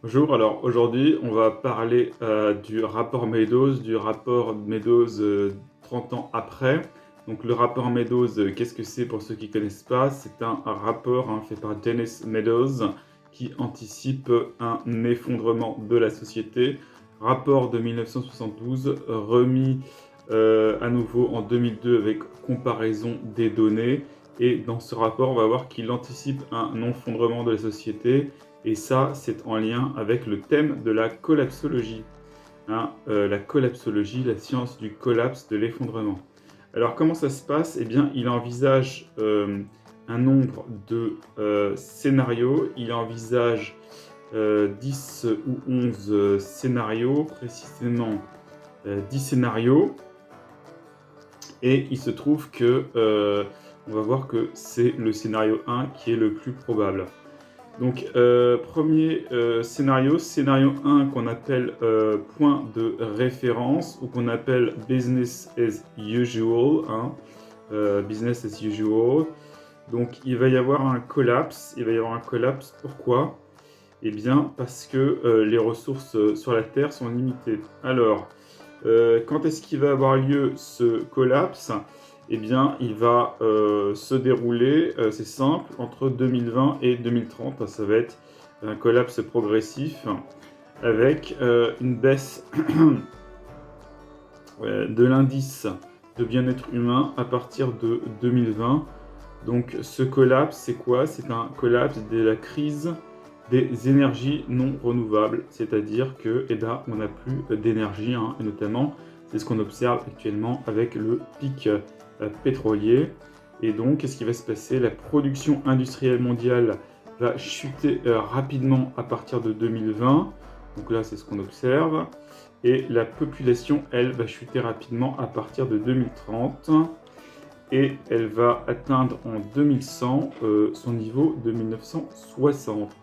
Bonjour, alors aujourd'hui on va parler du rapport Meadows 30 ans après. Donc le rapport Meadows, qu'est-ce que c'est pour ceux qui ne connaissent pas? C'est un rapport fait par Dennis Meadows qui anticipe un effondrement de la société. Rapport de 1972 remis à nouveau en 2002 avec comparaison des données. Et dans ce rapport, on va voir qu'il anticipe un effondrement de la société. Et ça, c'est en lien avec le thème de la collapsologie. La collapsologie, la science du collapse, de l'effondrement. Alors, comment ça se passe? Eh bien, il envisage un nombre de scénarios. Il envisage 10 ou 11 scénarios, précisément 10 scénarios. Et il se trouve que on va voir que c'est le scénario 1 qui est le plus probable. Donc, premier scénario 1 qu'on appelle point de référence ou qu'on appelle business as usual. Business as usual. Donc, il va y avoir un collapse. Pourquoi? Eh bien, parce que les ressources sur la Terre sont limitées. Alors, quand est-ce qu'il va avoir lieu ce collapse? Eh bien, il va se dérouler, c'est simple, entre 2020 et 2030. Ça va être un collapse progressif avec une baisse de l'indice de bien-être humain à partir de 2020. Donc ce collapse, c'est quoi? C'est un collapse de la crise des énergies non renouvelables, c'est-à-dire que on n'a plus d'énergie, et notamment c'est ce qu'on observe actuellement avec le pic pétrolier. Et donc, qu'est-ce qui va se passer? La production industrielle mondiale va chuter rapidement à partir de 2020. Donc là, c'est ce qu'on observe. Et la population, elle, va chuter rapidement à partir de 2030. Et elle va atteindre en 2100 son niveau de 1960.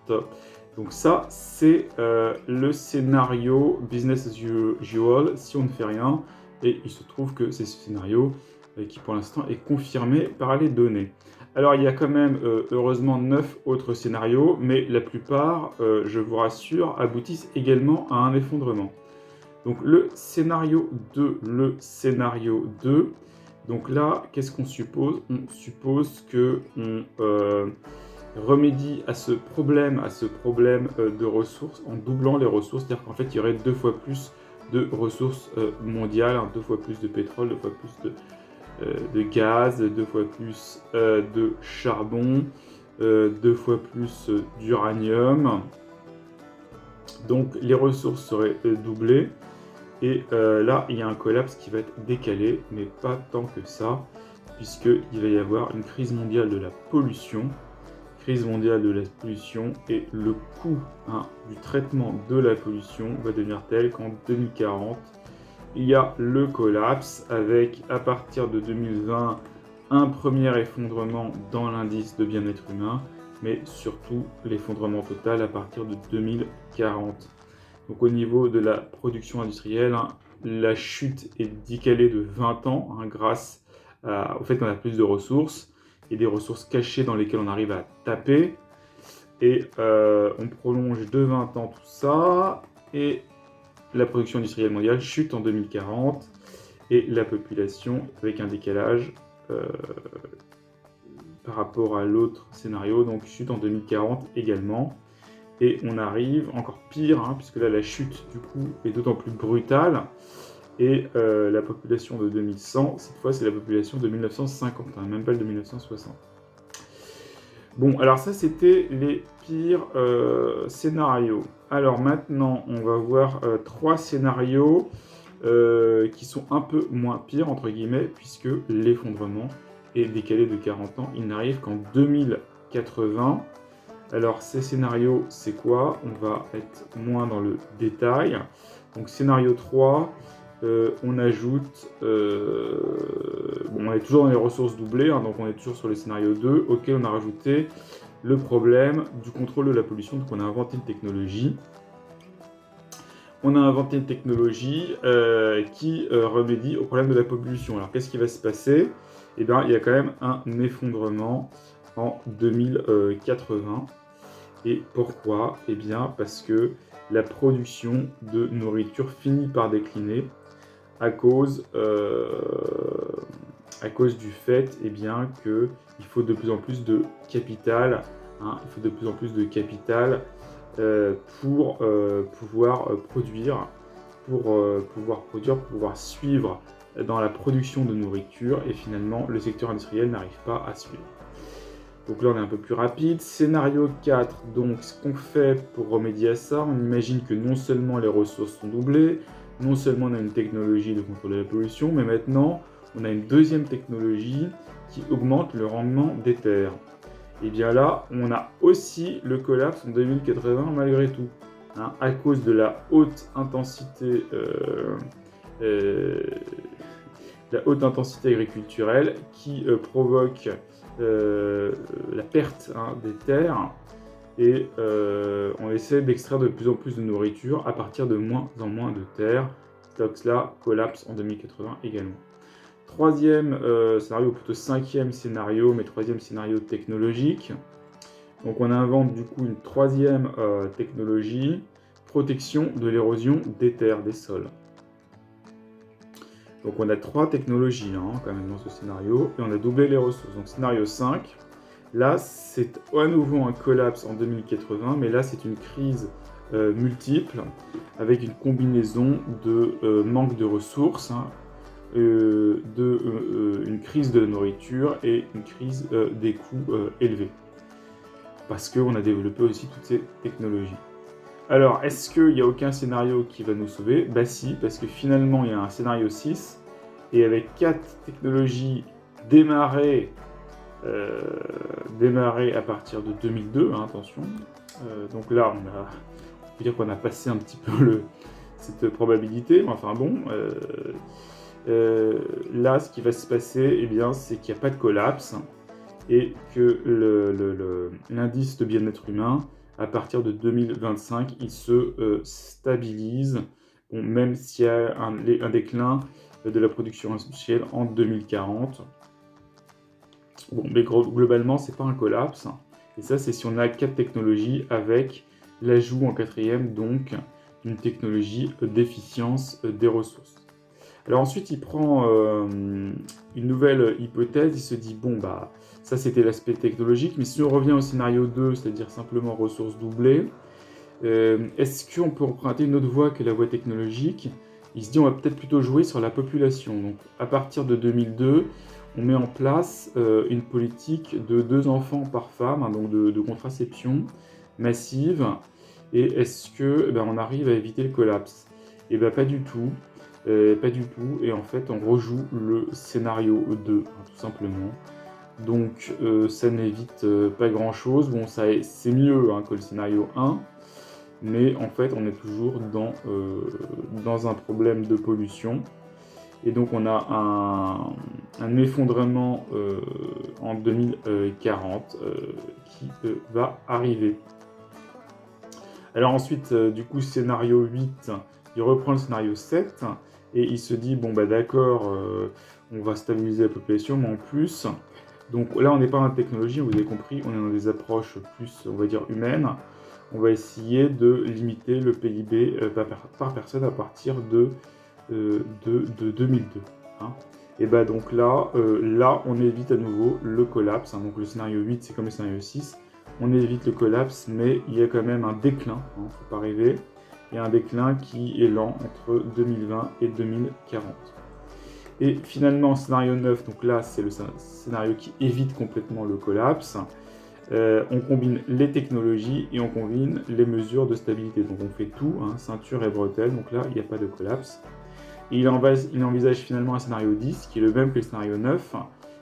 Donc ça, c'est le scénario business as usual si on ne fait rien. Et il se trouve que c'est ce scénario qui pour l'instant est confirmé par les données. Alors il y a quand même heureusement 9 autres scénarios, mais la plupart, je vous rassure, aboutissent également à un effondrement. Donc le scénario 2, donc là, qu'est-ce qu'on suppose? On suppose qu'on remédie à ce problème de ressources en doublant les ressources, c'est-à-dire qu'en fait il y aurait 2 fois plus de ressources mondiales, 2 fois plus de pétrole, 2 fois plus de gaz, 2 fois plus de charbon, 2 fois plus d'uranium. Donc les ressources seraient doublées. Et là, il y a un collapse qui va être décalé, mais pas tant que ça, puisqu'il va y avoir une crise mondiale de la pollution. Et le coût du traitement de la pollution va devenir tel qu'en 2040, il y a le collapse avec, à partir de 2020, un premier effondrement dans l'indice de bien-être humain, mais surtout l'effondrement total à partir de 2040. Donc au niveau de la production industrielle, la chute est décalée de 20 ans grâce au fait qu'on a plus de ressources et des ressources cachées dans lesquelles on arrive à taper. Et on prolonge de 20 ans tout ça. Et la production industrielle mondiale chute en 2040. Et la population, avec un décalage par rapport à l'autre scénario, donc chute en 2040 également. Et on arrive encore pire, puisque là la chute du coup est d'autant plus brutale. Et la population de 2100, cette fois c'est la population de 1950, même pas de 1960. Bon, alors ça c'était les pires scénarios. Alors maintenant on va voir 3 scénarios qui sont un peu moins pires, entre guillemets, puisque l'effondrement est décalé de 40 ans. Il n'arrive qu'en 2080. Alors ces scénarios, c'est quoi? On va être moins dans le détail. Donc scénario 3, on ajoute... on est toujours dans les ressources doublées, donc on est toujours sur le scénario 2, auquel on a rajouté le problème du contrôle de la pollution. Donc on a inventé une technologie. Qui remédie au problème de la pollution. Alors qu'est-ce qui va se passer? Eh bien, il y a quand même un effondrement en 2080. Et pourquoi? Eh bien, parce que la production de nourriture finit par décliner à cause, à cause du fait, eh bien, qu'il faut de plus en plus de capital, hein, il faut de plus en plus de capital pour pouvoir produire, pour pouvoir suivre dans la production de nourriture, et finalement, le secteur industriel n'arrive pas à suivre. Donc là, on est un peu plus rapide. Scénario 4, donc ce qu'on fait pour remédier à ça, on imagine que non seulement les ressources sont doublées, non seulement on a une technologie de contrôler la pollution, mais maintenant, on a une deuxième technologie qui augmente le rendement des terres. Et bien là, on a aussi le collapse en 2080 malgré tout, hein, à cause de la haute intensité agriculturelle qui provoque la perte, hein, des terres, et on essaie d'extraire de plus en plus de nourriture à partir de moins en moins de terres. Tesla collapse en 2080 également. Troisième scénario, plutôt cinquième scénario, mais troisième scénario technologique. Donc on invente du coup une troisième technologie, protection de l'érosion des terres, des sols. Donc on a 3 technologies hein, quand même dans ce scénario, et on a doublé les ressources. Donc scénario 5, là c'est à nouveau un collapse en 2080, mais là c'est une crise multiple, avec une combinaison de manque de ressources, hein, une crise de la nourriture et une crise des coûts élevés. Parce qu'on a développé aussi toutes ces technologies. Alors, est-ce qu'il n'y a aucun scénario qui va nous sauver? Bah si, parce que finalement, il y a un scénario 6, et avec 4 technologies démarrées à partir de 2002, hein, attention. Donc là, on peut dire qu'on a passé un petit peu cette probabilité, mais enfin bon. Là, ce qui va se passer, eh bien, c'est qu'il n'y a pas de collapse, et que l'indice de bien-être humain, à partir de 2025, il se stabilise, bon, même s'il y a un déclin de la production industrielle en 2040. Bon, mais globalement, c'est pas un collapse. Et ça, c'est si on a 4 technologies avec l'ajout en quatrième, donc, d'une technologie d'efficience des ressources. Alors ensuite, il prend une nouvelle hypothèse, il se dit, bon, bah, ça c'était l'aspect technologique, mais si on revient au scénario 2, c'est-à-dire simplement ressources doublées, est-ce qu'on peut emprunter une autre voie que la voie technologique? Il se dit, on va peut-être plutôt jouer sur la population. Donc à partir de 2002, on met en place une politique de 2 enfants par femme, hein, donc de contraception massive, et est-ce que on arrive à éviter le collapse? Eh bien pas du tout. Pas du tout, et en fait on rejoue le scénario 2, hein, tout simplement. Donc ça n'évite pas grand chose. Bon, c'est mieux hein, que le scénario 1, mais en fait on est toujours dans un problème de pollution. Et donc on a un effondrement en 2040 qui va arriver. Alors ensuite, du coup, scénario 8, il reprend le scénario 7, et il se dit, bon bah d'accord, on va stabiliser la population, mais en plus, donc là on n'est pas dans la technologie, vous avez compris, on est dans des approches plus, on va dire, humaines. On va essayer de limiter le PIB par personne à partir de 2002. Hein. Et bah donc là, on évite à nouveau le collapse, hein. Donc le scénario 8, c'est comme le scénario 6. On évite le collapse, mais il y a quand même un déclin, hein, faut pas rêver. Il y a un déclin qui est lent entre 2020 et 2040. Et finalement, scénario 9, donc là, c'est le scénario qui évite complètement le collapse. On combine les technologies et on combine les mesures de stabilité. Donc on fait tout, hein, ceinture et bretelles, donc là, il n'y a pas de collapse. Et il envisage finalement un scénario 10, qui est le même que le scénario 9,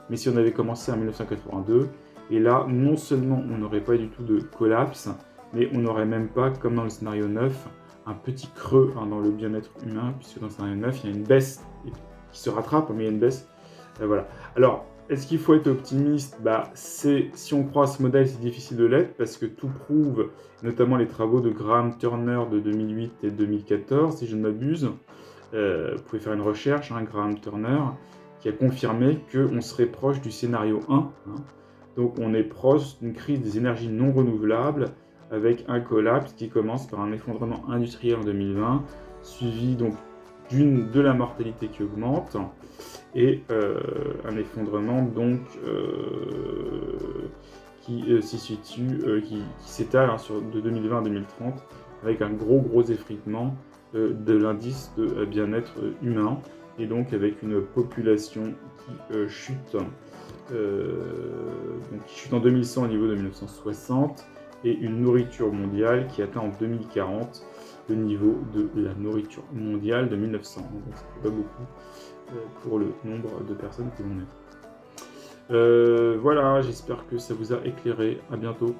mais si on avait commencé en 1982, et là, non seulement on n'aurait pas du tout de collapse, mais on n'aurait même pas, comme dans le scénario 9, un petit creux hein, dans le bien-être humain, puisque dans le scénario 9, il y a une baisse qui se rattrape, mais il y a une baisse. Voilà. Alors, est-ce qu'il faut être optimiste? Si on croit à ce modèle, c'est difficile de l'être, parce que tout prouve, notamment les travaux de Graham Turner de 2008 et 2014, si je ne m'abuse. Vous pouvez faire une recherche, hein, Graham Turner, qui a confirmé qu'on serait proche du scénario 1. Hein. Donc on est proche d'une crise des énergies non renouvelables avec un collapse qui commence par un effondrement industriel en 2020, suivi donc de la mortalité qui augmente, et un effondrement donc qui s'y situe, qui s'étale de 2020 à 2030, avec un gros effritement de l'indice de bien-être humain, et donc avec une population qui chute, donc qui chute en 2100 au niveau de 1960, et une nourriture mondiale qui atteint en 2040 le niveau de la nourriture mondiale de 1900. Donc ça fait pas beaucoup pour le nombre de personnes que l'on est. Voilà, j'espère que ça vous a éclairé. À bientôt.